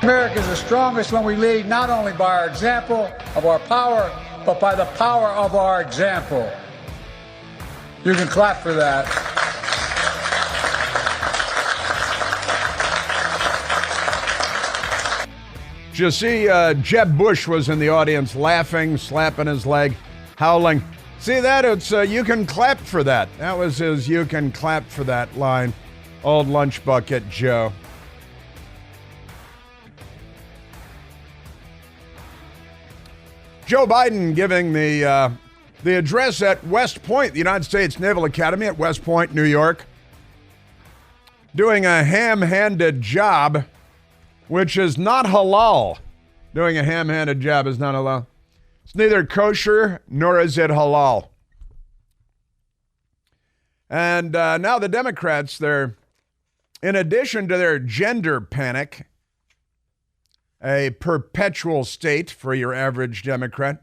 America is the strongest when we lead not only by our example of our power, but by the power of our example. You can clap for that. Did you see Jeb Bush was in the audience laughing, slapping his leg, howling? See that? It's you can clap for that. That was his you can clap for that line. Old lunch bucket Joe. Joe Biden giving the address at West Point, the United States Naval Academy at West Point, New York, doing a ham-handed job, which is not halal. Doing a ham-handed job is not halal. It's neither kosher nor is it halal. And now the Democrats, they're, in addition to their gender panic, a perpetual state for your average Democrat,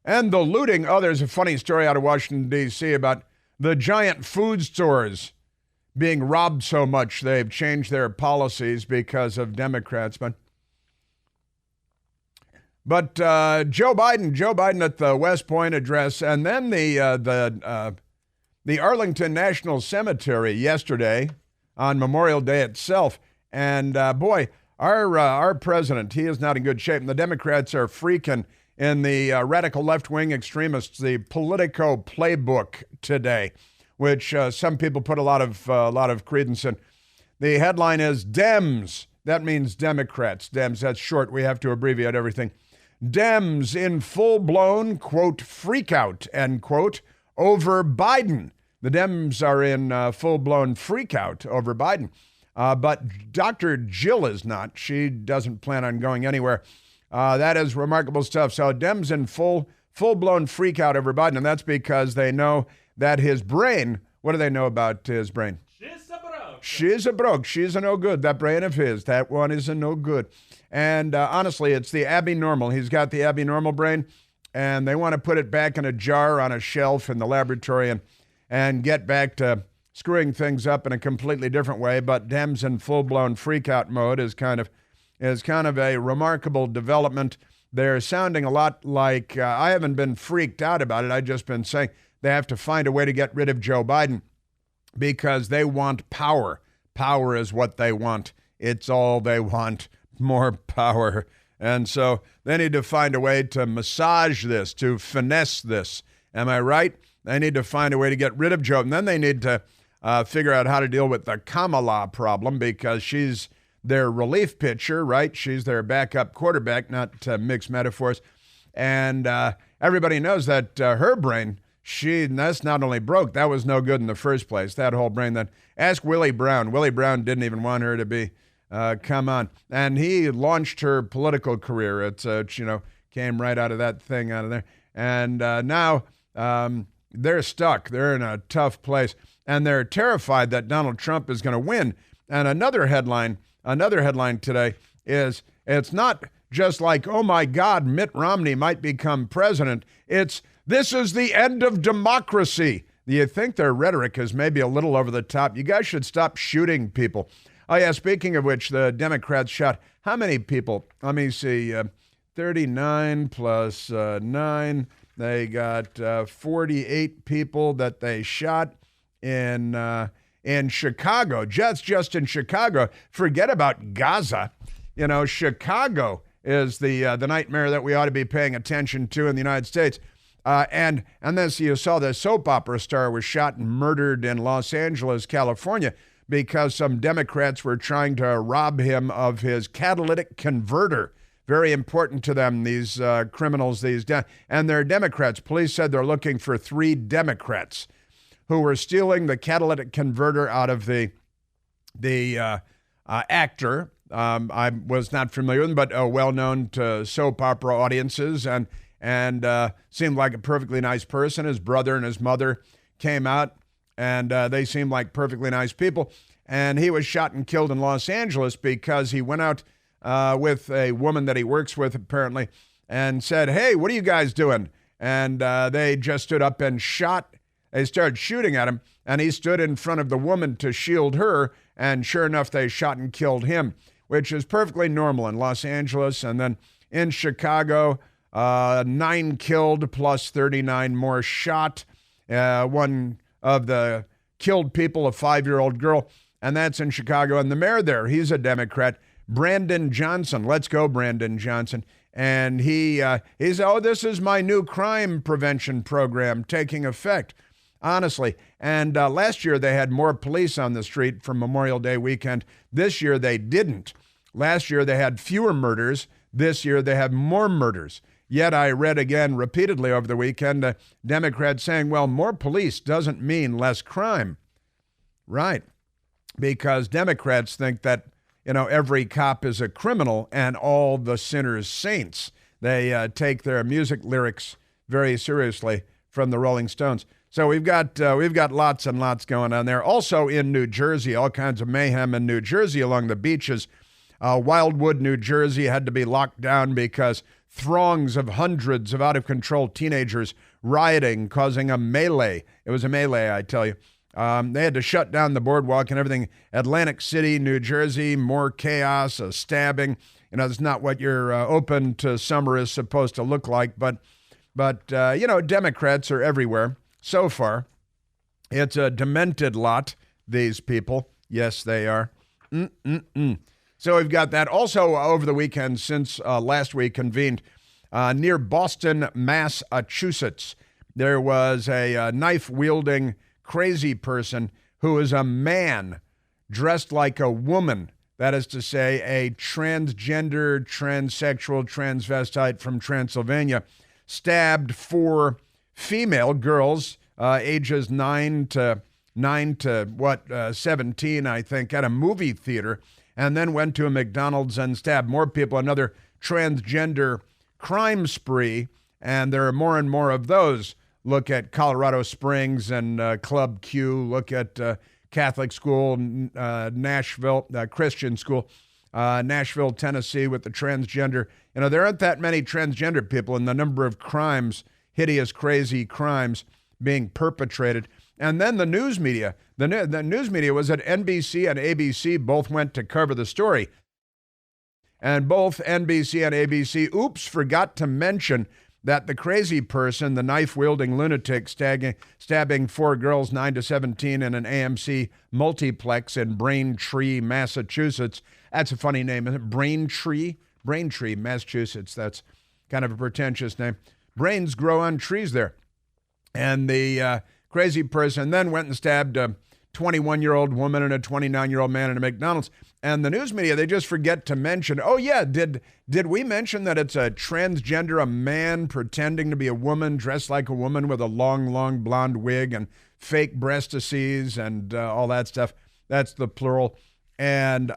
and the looting. Oh, there's a funny story out of Washington, D.C. about the giant food stores being robbed so much they've changed their policies because of Democrats. But Joe Biden at the West Point address, and then the Arlington National Cemetery yesterday on Memorial Day itself. And boy, our president, he is not in good shape. And the Democrats are freaking in the radical left-wing extremists, the Politico playbook today, which some people put a lot of credence in. The headline is Dems. That means Democrats. Dems, that's short. We have to abbreviate everything. Dems in full-blown, quote, freak-out, end quote, over Biden. The Dems are in full-blown freak-out over Biden. But Dr. Jill is not. She doesn't plan on going anywhere. That is remarkable stuff. So Dems in full-blown freak-out over Biden, and that's because they know that his brain, what do they know about his brain? She's a broke. She's a no good. That brain of his, that one is a no good. And honestly, it's the abnormal. He's got the abnormal brain, and they want to put it back in a jar on a shelf in the laboratory and get back to screwing things up in a completely different way. But Dems in full-blown freak-out mode is kind of a remarkable development. They're sounding a lot like, I haven't been freaked out about it. I've just been saying they have to find a way to get rid of Joe Biden because they want power. Power is what they want. It's all they want, more power. And so they need to find a way to massage this, to finesse this. Am I right? They need to find a way to get rid of Joe. And then they need to figure out how to deal with the Kamala problem because she's their relief pitcher, right? She's their backup quarterback, not to mix metaphors. And everybody knows that her brain, that's not only broke, that was no good in the first place, that whole brain. Then ask Willie Brown. Willie Brown didn't even want her to be, come on. And he launched her political career. It's, came right out of that thing out of there. And now they're stuck. They're in a tough place. And they're terrified that Donald Trump is going to win. And another headline today is, it's not just like, oh my God, Mitt Romney might become president. It's, this is the end of democracy. Do you think their rhetoric is maybe a little over the top? You guys should stop shooting people. Oh yeah, speaking of which, the Democrats shot how many people? Let me see, 39 plus 9. They got 48 people that they shot in Chicago, just in Chicago. Forget about Gaza. You know, Chicago is the nightmare that we ought to be paying attention to in the United States. And then you saw the soap opera star was shot and murdered in Los Angeles, California, because some Democrats were trying to rob him of his catalytic converter. Very important to them, these criminals, and they're Democrats. Police said they're looking for 3 Democrats who were stealing the catalytic converter out of the actor. I was not familiar with him, but well-known to soap opera audiences, and seemed like a perfectly nice person. His brother and his mother came out, and they seemed like perfectly nice people. And he was shot and killed in Los Angeles because he went out with a woman that he works with, apparently, and said, hey, what are you guys doing? And they just stood up and shot. They started shooting at him, and he stood in front of the woman to shield her, and sure enough, they shot and killed him. which is perfectly normal in Los Angeles. And then in Chicago, 9 killed plus 39 more shot. One of the killed people, a 5-year-old girl, and that's in Chicago. And the mayor there, he's a Democrat, Brandon Johnson. Let's go, Brandon Johnson. And he's, oh, this is my new crime prevention program taking effect. Honestly. And last year they had more police on the street for Memorial Day weekend. This year they didn't. Last year they had fewer murders. This year they have more murders. Yet I read again repeatedly over the weekend Democrats saying, well, more police doesn't mean less crime. Right. Because Democrats think that, every cop is a criminal and all the sinners saints. They take their music lyrics very seriously from the Rolling Stones. So we've got lots and lots going on there. Also in New Jersey, all kinds of mayhem in New Jersey along the beaches. Wildwood, New Jersey had to be locked down because throngs of hundreds of out-of-control teenagers rioting, causing a melee. It was a melee, I tell you. They had to shut down the boardwalk and everything. Atlantic City, New Jersey, more chaos, a stabbing. It's not what your open to summer is supposed to look like, but Democrats are everywhere so far. It's a demented lot, these people. Yes, they are. So we've got that. Also, over the weekend, since last week, convened near Boston, Massachusetts, there was a knife-wielding crazy person who is a man dressed like a woman. That is to say, a transgender, transsexual, transvestite from Transylvania stabbed 4 female girls, ages 9 to 17, I think, at a movie theater, and then went to a McDonald's and stabbed more people. Another transgender crime spree, and there are more and more of those. Look at Colorado Springs and Club Q. Look at Catholic school, Nashville, Christian school, Nashville, Tennessee, with the transgender. There aren't that many transgender people, and the number of crimes, hideous, crazy crimes being perpetrated. And then the news media. The news media was at NBC and ABC, both went to cover the story. And both NBC and ABC, forgot to mention that the crazy person, the knife-wielding lunatic stabbing 4 girls 9 to 17 in an AMC multiplex in Braintree, Massachusetts. That's a funny name, isn't it? Braintree, Massachusetts. That's kind of a pretentious name. Brains grow on trees there. And the crazy person then went and stabbed a 21-year-old woman and a 29-year-old man in a McDonald's. And the news media, they just forget to mention, did we mention that it's a transgender, a man pretending to be a woman, dressed like a woman with a long blonde wig and fake breastises and all that stuff? That's the plural. And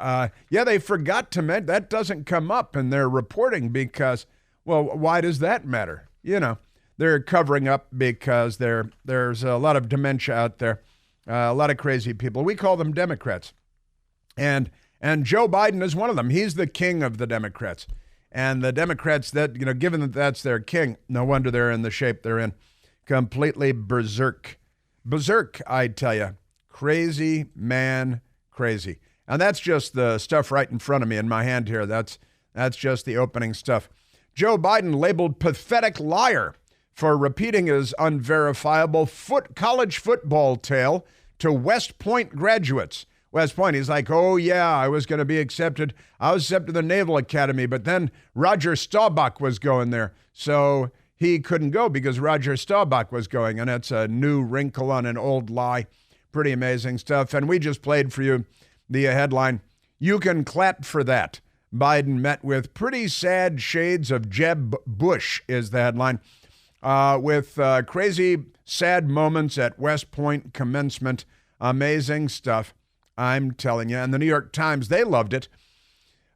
they forgot to mention, that doesn't come up in their reporting because, well, why does that matter? They're covering up because there's a lot of dementia out there, a lot of crazy people. We call them Democrats. And Joe Biden is one of them. He's the king of the Democrats. And the Democrats, that given that that's their king, no wonder they're in the shape they're in. Completely berserk. Berserk, I tell you. Crazy man, crazy. And that's just the stuff right in front of me in my hand here. That's just the opening stuff. Joe Biden labeled pathetic liar for repeating his unverifiable college football tale to West Point graduates. West Point, he's like, oh yeah, I was going to be accepted. I was accepted to the Naval Academy, but then Roger Staubach was going there. So he couldn't go because Roger Staubach was going, and it's a new wrinkle on an old lie. Pretty amazing stuff. And we just played for you the headline, "You Can Clap for That." Biden met with pretty sad shades of Jeb Bush is the headline, with crazy, sad moments at West Point commencement. Amazing stuff, I'm telling you. And the New York Times, they loved it.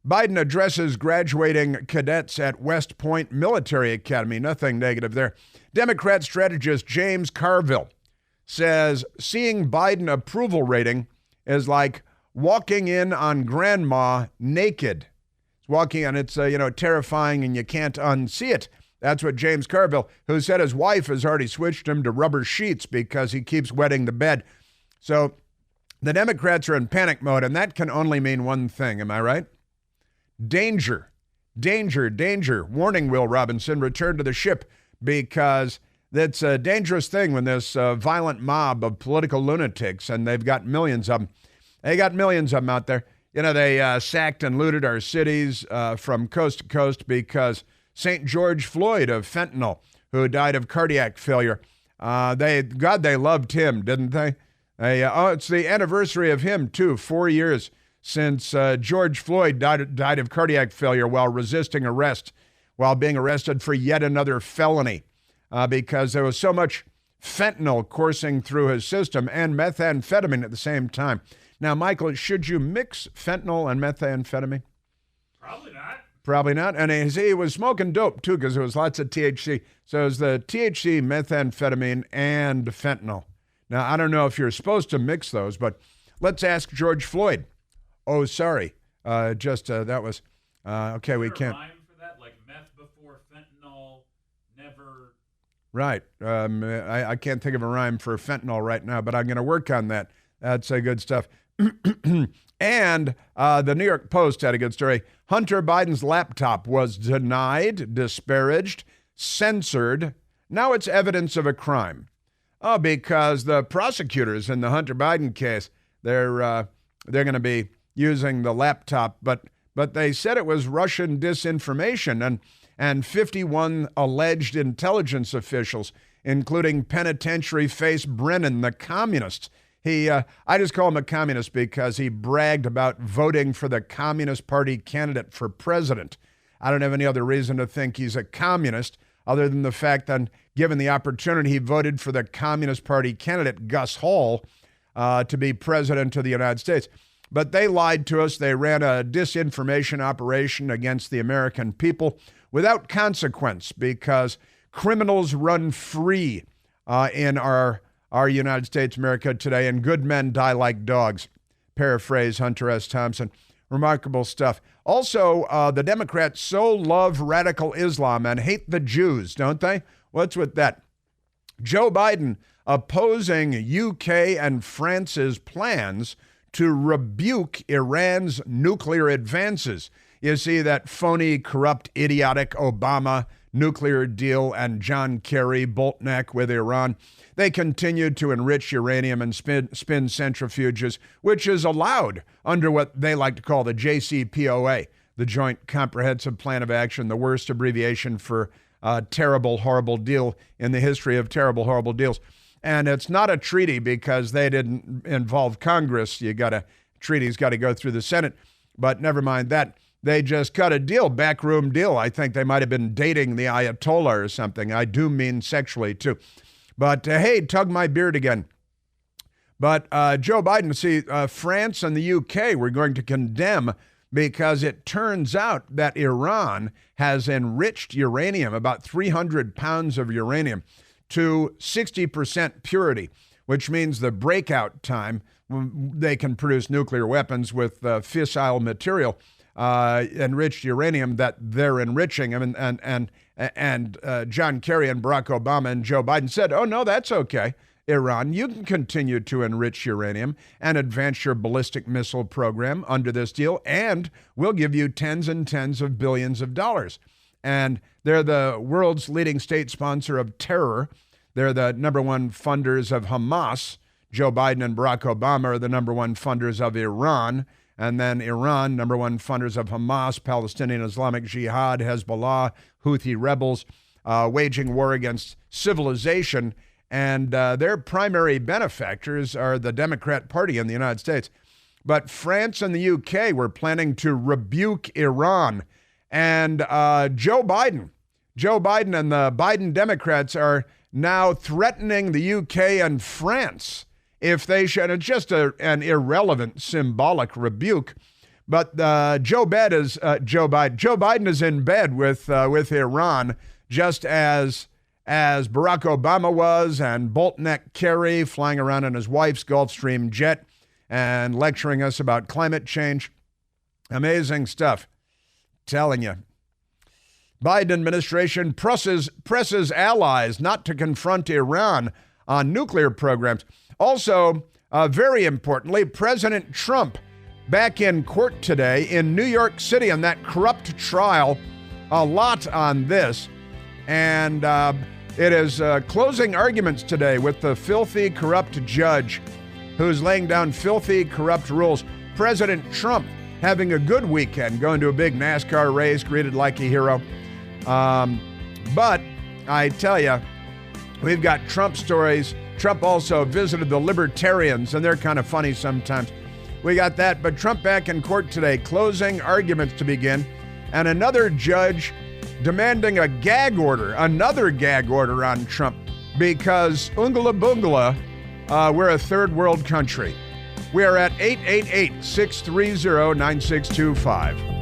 Biden addresses graduating cadets at West Point Military Academy. Nothing negative there. Democrat strategist James Carville says seeing Biden approval rating is like walking in on grandma naked. It's walking and it's terrifying and you can't unsee it. That's what James Carville, who said his wife has already switched him to rubber sheets because he keeps wetting the bed. So the Democrats are in panic mode, and that can only mean one thing. Am I right? danger, danger, danger. Warning, Will Robinson, return to the ship, because that's a dangerous thing when this violent mob of political lunatics, and they've got millions of them. They got millions of them out there. You know, they sacked and looted our cities from coast to coast because St. George Floyd of fentanyl, who died of cardiac failure, they loved him, didn't they? It's the anniversary of him, too, 4 years since George Floyd died of cardiac failure while resisting arrest, while being arrested for yet another felony, because there was so much fentanyl coursing through his system and methamphetamine at the same time. Now, Michael, should you mix fentanyl and methamphetamine? Probably not. Probably not. And he was smoking dope, too, because there was lots of THC. So it was the THC, methamphetamine, and fentanyl. Now, I don't know if you're supposed to mix those, but let's ask George Floyd. Oh, sorry. That was, okay, we can't. Rhyme for that? Like meth before fentanyl, never. Right. I can't think of a rhyme for fentanyl right now, but I'm going to work on that. That's good stuff. And the New York Post had a good story. Hunter Biden's laptop was denied, disparaged, censored. Now it's evidence of a crime. Oh, because the prosecutors in the Hunter Biden case, they're going to be using the laptop, but they said it was Russian disinformation, and 51 alleged intelligence officials, including penitentiary face Brennan, the communist. I just call him a communist because he bragged about voting for the Communist Party candidate for president. I don't have any other reason to think he's a communist other than the fact that, given the opportunity, he voted for the Communist Party candidate, Gus Hall, to be president of the United States. But they lied to us. They ran a disinformation operation against the American people without consequence, because criminals run free in our United States, America today, and good men die like dogs. Paraphrase Hunter S. Thompson. Remarkable stuff. Also, the Democrats so love radical Islam and hate the Jews, don't they? What's with that? Joe Biden opposing UK and France's plans to rebuke Iran's nuclear advances. You see that phony, corrupt, idiotic Obama nuclear deal and John Kerry bolt neck with Iran. They continued to enrich uranium and spin centrifuges, which is allowed under what they like to call the JCPOA, the Joint Comprehensive Plan of Action, the worst abbreviation for terrible, horrible deal in the history of terrible, horrible deals. And it's not a treaty because they didn't involve Congress. Treaty's got to go through the Senate. But never mind that. They just cut a deal, backroom deal. I think they might have been dating the Ayatollah or something. I do mean sexually, too. But, hey, tug my beard again. But Joe Biden, see, France and the UK were going to condemn because it turns out that Iran has enriched uranium, about 300 pounds of uranium, to 60% purity, which means the breakout time, they can produce nuclear weapons with fissile material, enriched uranium that they're enriching. And John Kerry and Barack Obama and Joe Biden said, oh, no, that's okay. Iran, you can continue to enrich uranium and advance your ballistic missile program under this deal, and we'll give you tens and tens of billions of dollars. And they're the world's leading state sponsor of terror. They're the number one funders of Hamas. Joe Biden and Barack Obama are the number one funders of Iran. And then Iran, number one funders of Hamas, Palestinian Islamic Jihad, Hezbollah, Houthi rebels, waging war against civilization. And their primary benefactors are the Democrat Party in the United States. But France and the UK were planning to rebuke Iran. And Joe Biden and the Biden Democrats are now threatening the UK and France if they should. It's just an irrelevant symbolic rebuke. But Joe Biden is in bed with Iran, just as Barack Obama was, and Bolt-neck Kerry flying around in his wife's Gulfstream jet and lecturing us about climate change. Amazing stuff. Telling you. Biden administration presses allies not to confront Iran on nuclear programs. Also, very importantly, President Trump back in court today in New York City on that corrupt trial. A lot on this. And it is closing arguments today with the filthy, corrupt judge who's laying down filthy, corrupt rules. President Trump having a good weekend, going to a big NASCAR race, greeted like a hero. But I tell you, we've got Trump stories. Trump also visited the libertarians, and they're kind of funny sometimes. We got that, but Trump back in court today, closing arguments to begin, and another judge demanding a gag order, another gag order on Trump, because Ungala Bungala, we're a third world country. We are at 888-630-9625.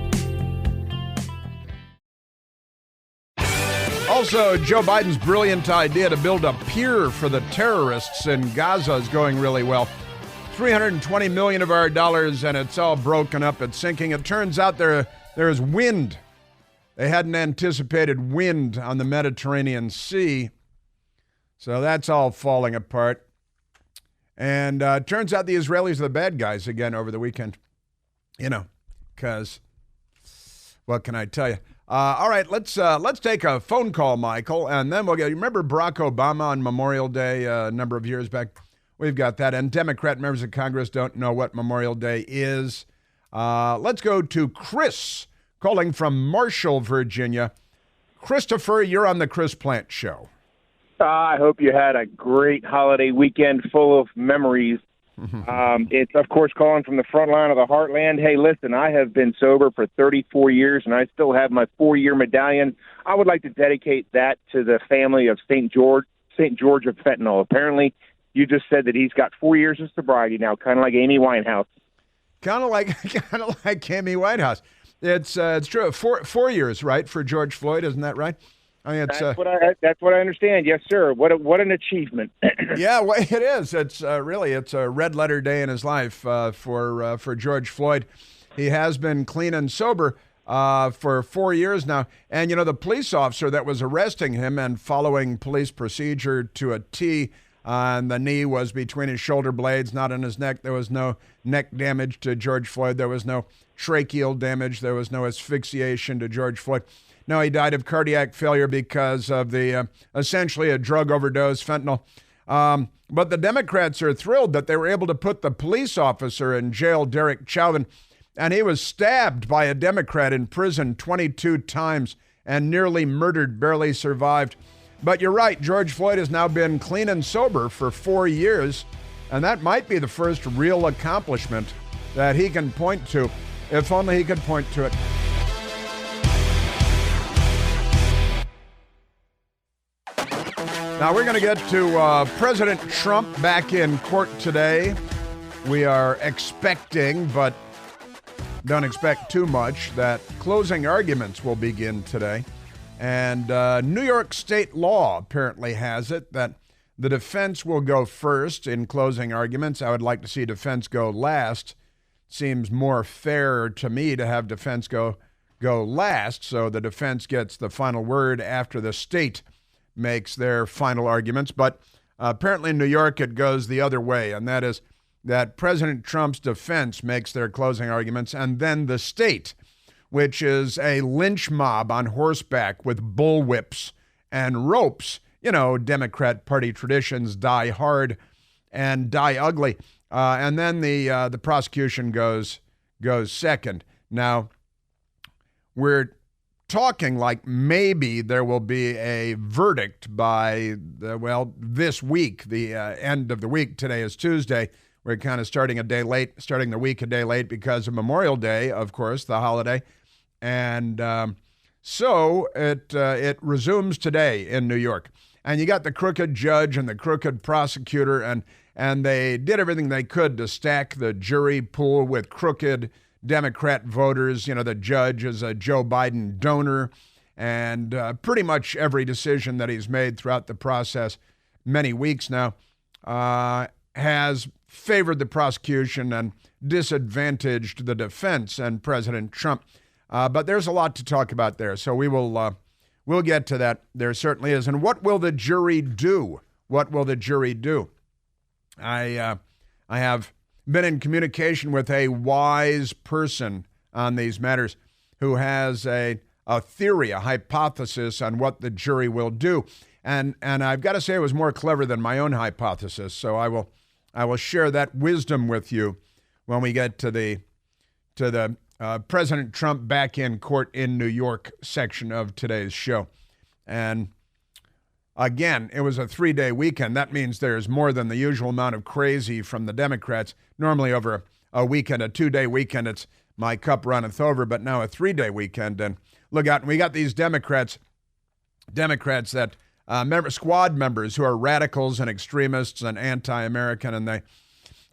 Also, Joe Biden's brilliant idea to build a pier for the terrorists in Gaza is going really well. $320 million of our dollars, and it's all broken up. It's sinking. It turns out there's wind. They hadn't anticipated wind on the Mediterranean Sea. So that's all falling apart. And it turns out the Israelis are the bad guys again over the weekend. You know, because what can I tell you? All right, let's take a phone call, Michael, and then we'll get. You remember Barack Obama on Memorial Day a number of years back? We've got that, and Democrat members of Congress don't know what Memorial Day is. Let's go to Chris, calling from Marshall, Virginia. Christopher, you're on the Chris Plant Show. I hope you had a great holiday weekend full of memories. It's, of course, calling from the front line of the heartland. Hey, listen, I have been sober for 34 years, and I still have my 4-year medallion. I would like to dedicate that to the family of St. George of Fentanyl. Apparently, you just said that he's got 4 years of sobriety now, kind of like Amy Winehouse. Kind of like Amy Winehouse. It's true. 4 years, right, for George Floyd, isn't that right? I mean, that's what I understand. Yes, sir. What an achievement. Yeah, well, it is. It's really a red letter day in his life for George Floyd. He has been clean and sober for 4 years now. And, you know, the police officer that was arresting him and following police procedure to a T, and the knee was between his shoulder blades, not in his neck. There was no neck damage to George Floyd. There was no tracheal damage. There was no asphyxiation to George Floyd. No, he died of cardiac failure because of the essentially a drug overdose, fentanyl. But the Democrats are thrilled that they were able to put the police officer in jail, Derek Chauvin, and he was stabbed by a Democrat in prison 22 times and nearly murdered, barely survived. But you're right, George Floyd has now been clean and sober for 4 years, and that might be the first real accomplishment that he can point to, if only he could point to it. Now we're going to get to President Trump back in court today. We are expecting, but don't expect too much, that closing arguments will begin today. And New York state law apparently has it that the defense will go first in closing arguments. I would like to see defense go last. Seems more fair to me to have defense go last, so the defense gets the final word after the state makes their final arguments. But apparently in New York it goes the other way, and that is that President Trump's defense makes their closing arguments, and then the state, which is a lynch mob on horseback with bullwhips and ropes. You know, Democrat Party traditions, die hard and die ugly. And then the prosecution goes second. Now, we're talking like maybe there will be a verdict by this week, the end of the week. Today is Tuesday. We're kind of starting the week a day late because of Memorial Day, of course, the holiday. And so it resumes today in New York. And you got the crooked judge and the crooked prosecutor, and they did everything they could to stack the jury pool with crooked Democrat voters. You know, the judge is a Joe Biden donor, and pretty much every decision that he's made throughout the process, many weeks now, has favored the prosecution and disadvantaged the defense and President Trump. But there's a lot to talk about there, so we'll get to that. There certainly is. And what will the jury do? What will the jury do? I have been in communication with a wise person on these matters who has a theory, a hypothesis on what the jury will do. And I've got to say it was more clever than my own hypothesis. So I will share that wisdom with you when we get to the President Trump back in court in New York section of today's show. And again, it was a 3-day weekend. That means there's more than the usual amount of crazy from the Democrats. Normally over a weekend, a 2-day weekend, it's my cup runneth over, but now a 3-day weekend. And look out, we got these Democrats that squad members who are radicals and extremists and anti-American,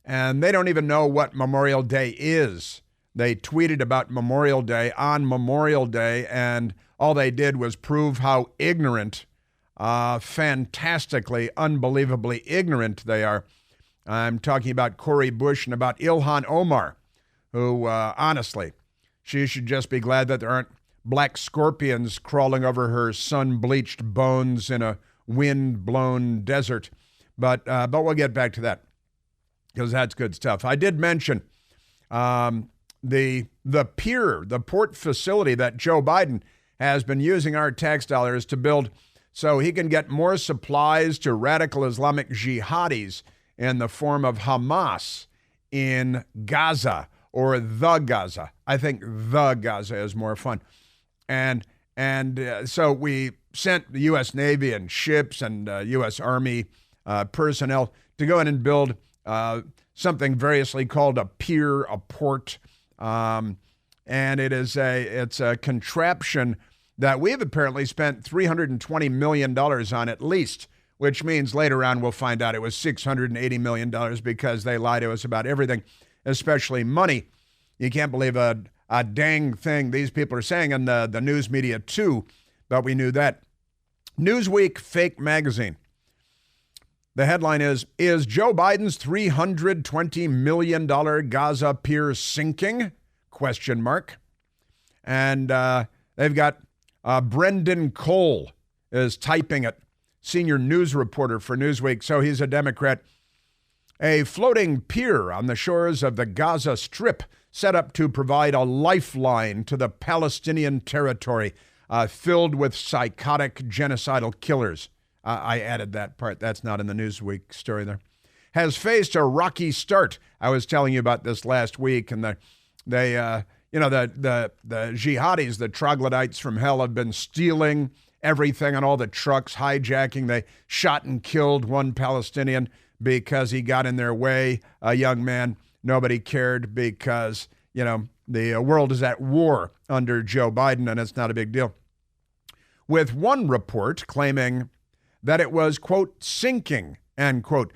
and they don't even know what Memorial Day is. They tweeted about Memorial Day on Memorial Day, and all they did was prove how ignorant, fantastically, unbelievably ignorant they are. I'm talking about Cori Bush and about Ilhan Omar, who, honestly, she should just be glad that there aren't black scorpions crawling over her sun-bleached bones in a wind-blown desert. But we'll get back to that because that's good stuff. I did mention the pier, the port facility that Joe Biden has been using our tax dollars to build so he can get more supplies to radical Islamic jihadis in the form of Hamas in Gaza or the Gaza. I think the Gaza is more fun. And so we sent the U.S. Navy and ships and U.S. Army personnel to go in and build something variously called a pier, a port. And it's a contraption that we've apparently spent $320 million on at least, which means later on we'll find out it was $680 million because they lie to us about everything, especially money. You can't believe a dang thing these people are saying in the news media too, but we knew that. Newsweek fake magazine. The headline is Joe Biden's $320 million Gaza pier sinking? ? And they've got Brendan Cole is typing it, senior news reporter for Newsweek, so he's a Democrat. A floating pier on the shores of the Gaza Strip set up to provide a lifeline to the Palestinian territory filled with psychotic genocidal killers. I added that part. That's not in the Newsweek story there. Has faced a rocky start. I was telling you about this last week, and the jihadis, the troglodytes from hell, have been stealing everything on all the trucks, hijacking. They shot and killed one Palestinian because he got in their way, a young man. Nobody cared because, the world is at war under Joe Biden, and it's not a big deal. With one report claiming that it was, quote, sinking, end quote.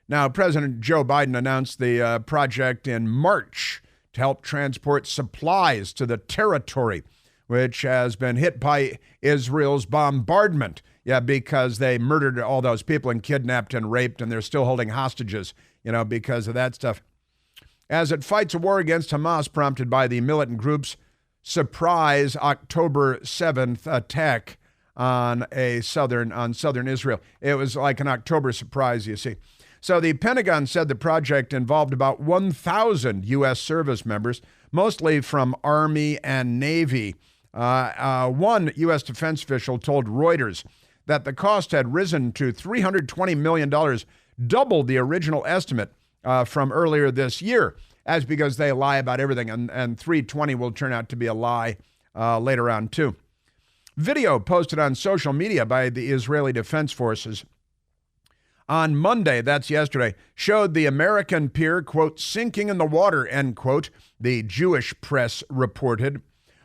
Now, President Joe Biden announced the project in March to help transport supplies to the territory, which has been hit by Israel's bombardment. Yeah, because they murdered all those people and kidnapped and raped, and they're still holding hostages, because of that stuff. As it fights a war against Hamas prompted by the militant group's surprise October 7th attack on southern Israel. It was like an October surprise, you see. So the Pentagon said the project involved about 1,000 U.S. service members, mostly from Army and Navy. One U.S. defense official told Reuters that the cost had risen to $320 million, double the original estimate from earlier this year. As because they lie about everything, and 320 will turn out to be a lie later on too. Video posted on social media by the Israeli Defense Forces on Monday, that's yesterday, showed the American pier, quote, sinking in the water, end quote, the Jewish press reported.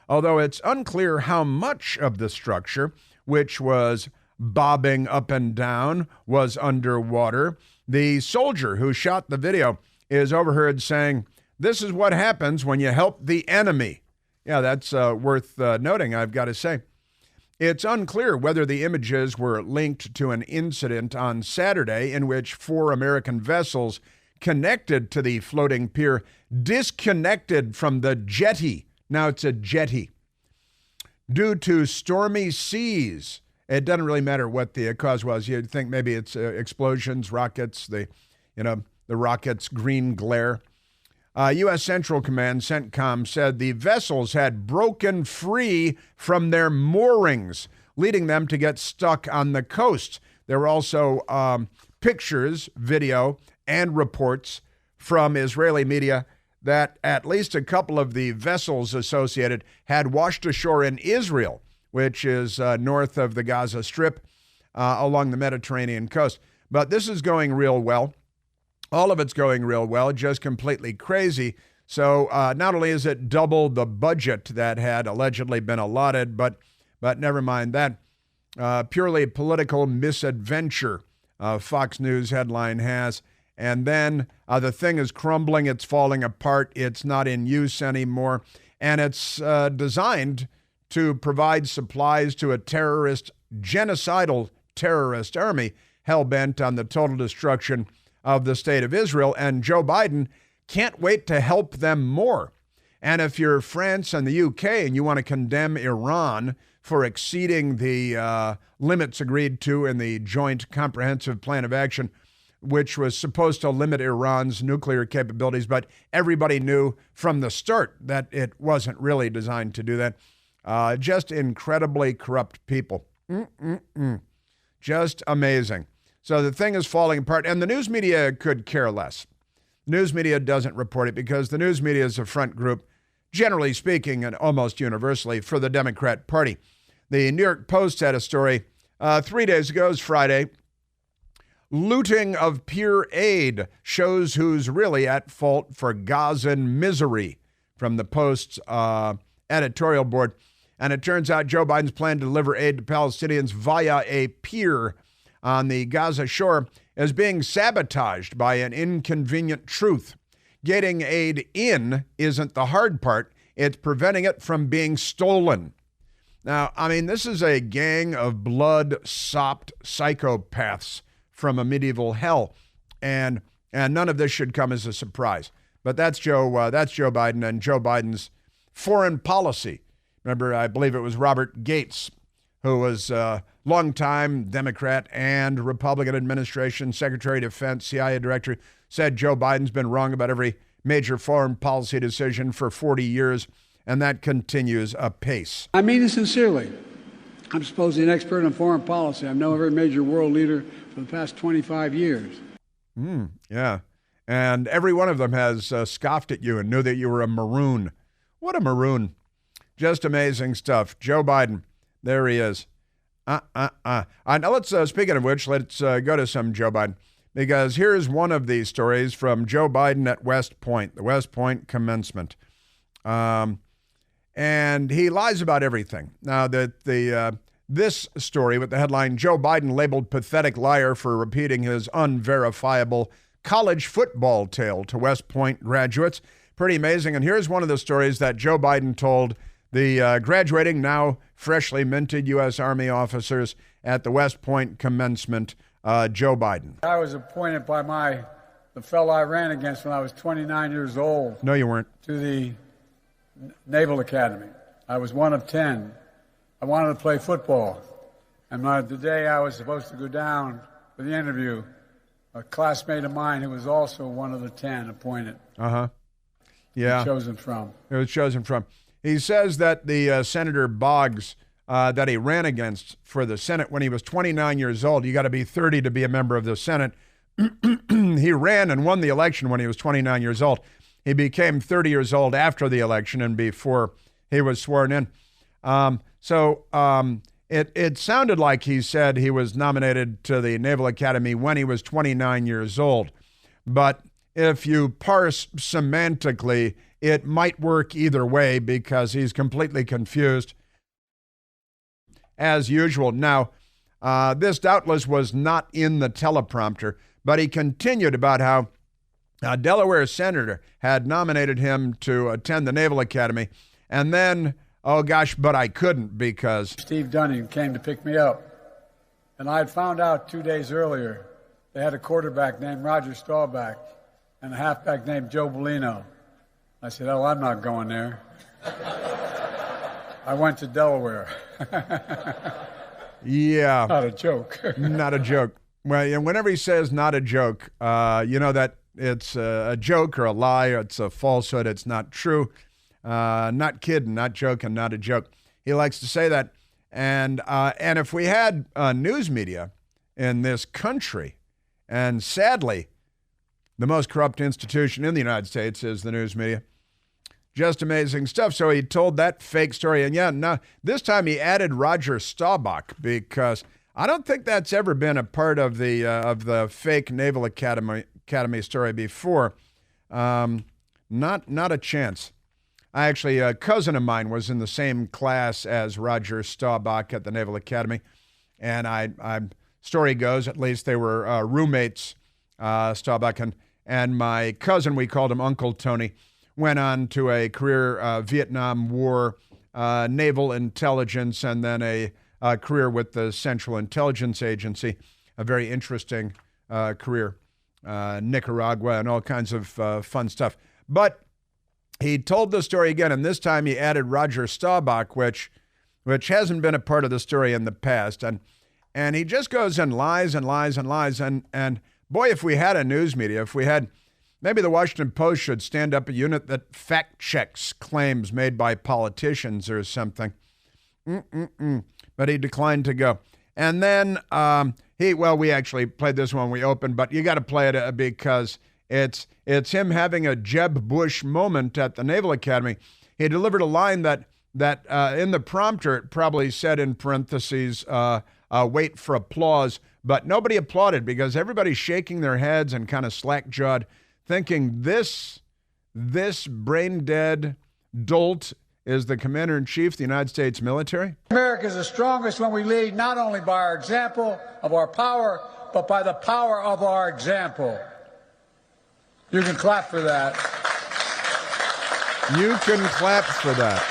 Although it's unclear how much of the structure, which was bobbing up and down, was underwater. The soldier who shot the video is overheard saying, "This is what happens when you help the enemy." Yeah, that's worth noting, I've got to say. It's unclear whether the images were linked to an incident on Saturday in which 4 American vessels connected to the floating pier disconnected from the jetty. Now it's a jetty. Due to stormy seas. It doesn't really matter what the cause was. You'd think maybe it's explosions, rockets, the rockets' green glare. U.S. Central Command, CENTCOM, said the vessels had broken free from their moorings, leading them to get stuck on the coast. There were also pictures, video, and reports from Israeli media that at least a couple of the vessels associated had washed ashore in Israel, which is north of the Gaza Strip, along the Mediterranean coast. But this is going real well. All of it's going real well, just completely crazy. So not only is it double the budget that had allegedly been allotted, but never mind that. Purely political misadventure, Fox News headline has. And then the thing is crumbling, it's falling apart, it's not in use anymore, and it's designed to provide supplies to a genocidal terrorist army hell-bent on the total destruction of the state of Israel, and Joe Biden can't wait to help them more. And if you're France and the UK and you want to condemn Iran for exceeding the limits agreed to in the Joint Comprehensive Plan of Action, which was supposed to limit Iran's nuclear capabilities, but everybody knew from the start that it wasn't really designed to do that. Just incredibly corrupt people. Just amazing. So the thing is falling apart, and the news media could care less. News media doesn't report it because the news media is a front group, generally speaking and almost universally, for the Democrat Party. The New York Post had a story 3 days ago, it was Friday. Looting of peer aid shows who's really at fault for Gazan misery, from the Post's editorial board. And it turns out Joe Biden's plan to deliver aid to Palestinians via a pier on the Gaza shore is being sabotaged by an inconvenient truth. Getting aid in isn't the hard part. It's preventing it from being stolen. Now, I mean, this is a gang of blood-sopped psychopaths from a medieval hell, and none of this should come as a surprise. But that's Joe Biden and Joe Biden's foreign policy. Remember, I believe it was Robert Gates, who was a longtime Democrat and Republican administration Secretary of Defense, CIA director, said Joe Biden's been wrong about every major foreign policy decision for 40 years, and that continues apace. I mean it sincerely. I'm supposedly an expert on foreign policy. I've known every major world leader for the past 25 years. Yeah. And every one of them has scoffed at you and knew that you were a maroon. What a maroon. Just amazing stuff. Joe Biden. There he is. Now let's, speaking of which, let's go to some Joe Biden. Because here's one of these stories from Joe Biden at West Point, the West Point commencement. And he lies about everything. Now, this story with the headline, Joe Biden labeled pathetic liar for repeating his unverifiable college football tale to West Point graduates. Pretty amazing. And here's one of the stories that Joe Biden told the graduating, now freshly minted U.S. Army officers at the West Point commencement. Joe Biden. I was appointed by the fellow I ran against when I was 29 years old. No, you weren't. To the Naval Academy. I was one of 10. I wanted to play football. And the day I was supposed to go down for the interview, a classmate of mine who was also one of the 10 appointed. Yeah. Chosen from. It was chosen from. He says that the Senator Boggs that he ran against for the Senate when he was 29 years old, you got to be 30 to be a member of the Senate. He ran and won the election when he was 29 years old. He became 30 years old after the election and before he was sworn in. It sounded like he said he was nominated to the Naval Academy when he was 29 years old. But if you parse semantically, it might work either way because he's completely confused as usual. Now, this doubtless was not in the teleprompter, but he continued about how a Delaware senator had nominated him to attend the Naval Academy, and then, oh gosh, but I couldn't because Steve Dunning came to pick me up, and I had found out 2 days earlier they had a quarterback named Roger Staubach and a halfback named Joe Bellino. I said, oh, I'm not going there. I went to Delaware. Yeah. Not a joke. Not a joke. Well, whenever he says not a joke, you know that it's a joke or a lie, or it's a falsehood, it's not true. Not kidding, not joking, not a joke. He likes to say that. And if we had news media in this country, and sadly, the most corrupt institution in the United States is the news media. Just amazing stuff. So he told that fake story. And yeah, now this time he added Roger Staubach, because I don't think that's ever been a part of the fake Naval Academy story before. Not a chance. Actually, a cousin of mine was in the same class as Roger Staubach at the Naval Academy. And story goes, at least they were roommates, Staubach and my cousin, we called him Uncle Tony, went on to a career Vietnam War naval intelligence, and then a career with the Central Intelligence Agency, a very interesting career, Nicaragua, and all kinds of fun stuff. But he told the story again, and this time he added Roger Staubach, which hasn't been a part of the story in the past. And he just goes and lies and lies and lies. And boy, if we had a news media, if we had, maybe the Washington Post should stand up a unit that fact checks claims made by politicians or something. But he declined to go. And then we actually played this one when we opened, but you got to play it because it's him having a Jeb Bush moment at the Naval Academy. He delivered a line that in the prompter it probably said in parentheses, wait for applause, but nobody applauded because everybody's shaking their heads and kind of slack-jawed, thinking this brain-dead dolt is the commander-in-chief of the United States military? America is the strongest when we lead not only by our example of our power, but by the power of our example. You can clap for that. You can clap for that.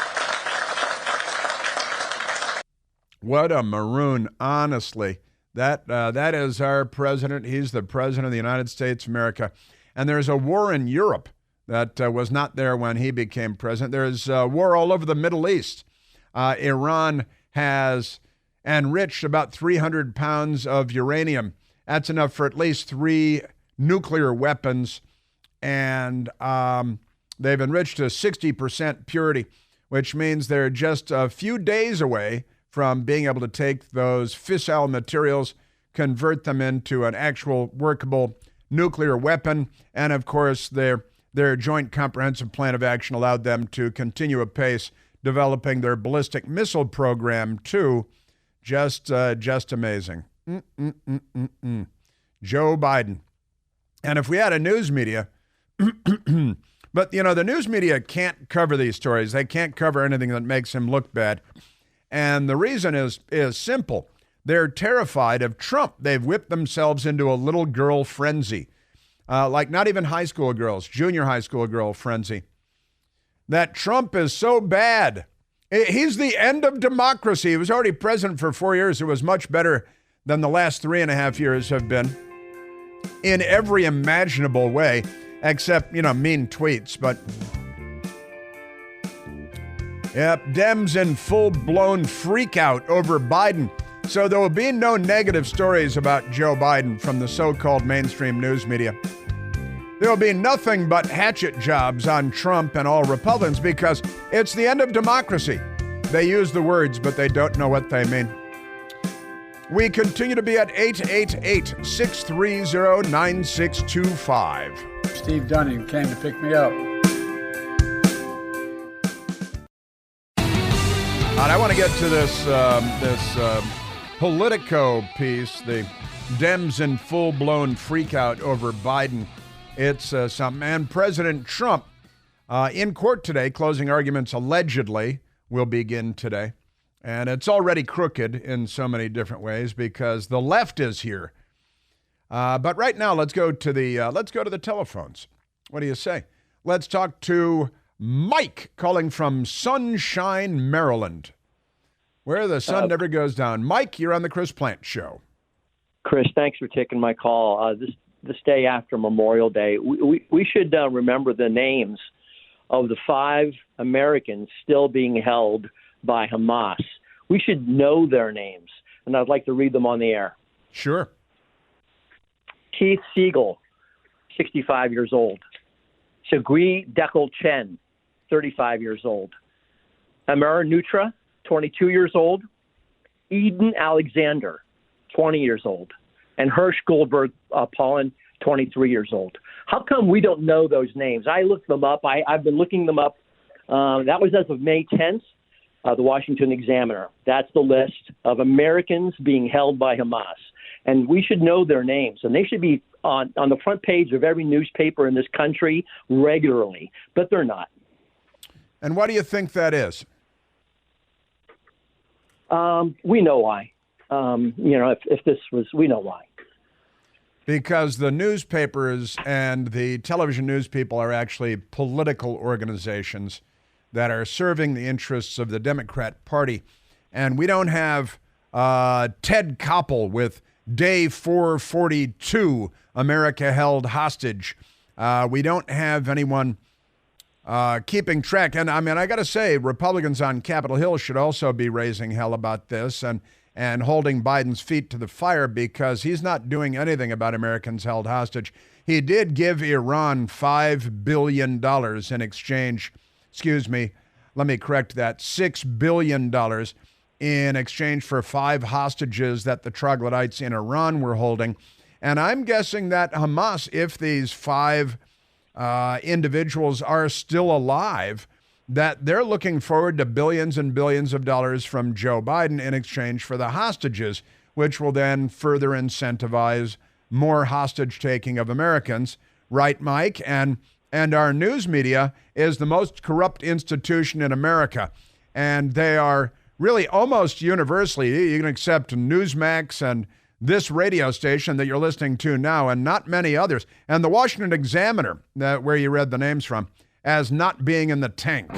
What a maroon, honestly. That is our president. He's the president of the United States of America. And there's a war in Europe that was not there when he became president. There's a war all over the Middle East. Iran has enriched about 300 pounds of uranium. That's enough for at least 3 nuclear weapons. And they've enriched to 60% purity, which means they're just a few days away from being able to take those fissile materials, convert them into an actual workable nuclear weapon. And of course, their joint comprehensive plan of action allowed them to continue apace, developing their ballistic missile program too. Just amazing. Joe Biden. And if we had a news media, but the news media can't cover these stories. They can't cover anything that makes him look bad. And the reason is simple. They're terrified of Trump. They've whipped themselves into a little girl frenzy. Like not even high school girls, junior high school girl frenzy. That Trump is so bad. He's the end of democracy. He was already president for 4 years. It was much better than the last 3.5 years have been in every imaginable way, except, mean tweets. But yep, Dems in full-blown freak out over Biden. So there will be no negative stories about Joe Biden from the so-called mainstream news media. There will be nothing but hatchet jobs on Trump and all Republicans because it's the end of democracy. They use the words, but they don't know what they mean. We continue to be at 888-630-9625. Steve Dunning came to pick me up. And I want to get to this Politico piece, the Dems in full-blown freakout over Biden. It's something. And President Trump in court today, closing arguments allegedly will begin today. And it's already crooked in so many different ways because the left is here. But right now, let's go to the telephones. What do you say? Let's talk to Mike calling from Sunshine, Maryland, where the sun never goes down. Mike, you're on the Chris Plant Show. Chris, thanks for taking my call. This day after Memorial Day, we should remember the names of the 5 Americans still being held by Hamas. We should know their names, and I'd like to read them on the air. Sure. Keith Siegel, 65 years old. Sagui Dekel Chen, 35 years old. Amara Nutra, 22 years old. Eden Alexander, 20 years old. And Hirsch Goldberg Paulin, 23 years old. How come we don't know those names? I looked them up. I've been looking them up. That was as of May 10th, the Washington Examiner. That's the list of Americans being held by Hamas. And we should know their names. And they should be on the front page of every newspaper in this country regularly. But they're not. And what do you think that is? We know why. If this was, we know why. Because the newspapers and the television news people are actually political organizations that are serving the interests of the Democrat Party. And we don't have Ted Koppel with Day 442, America held hostage. We don't have anyone keeping track. And I mean, I got to say, Republicans on Capitol Hill should also be raising hell about this and holding Biden's feet to the fire, because he's not doing anything about Americans held hostage. He did give Iran $5 billion in exchange. Let me correct that. $6 billion in exchange for 5 hostages that the troglodytes in Iran were holding. And I'm guessing that Hamas, if these 5 individuals are still alive, that they're looking forward to billions and billions of dollars from Joe Biden in exchange for the hostages, which will then further incentivize more hostage-taking of Americans. Right, Mike? And our news media is the most corrupt institution in America. And they are really almost universally, you can accept Newsmax and this radio station that you're listening to now, and not many others, and the Washington Examiner, where you read the names from, as not being in the tank.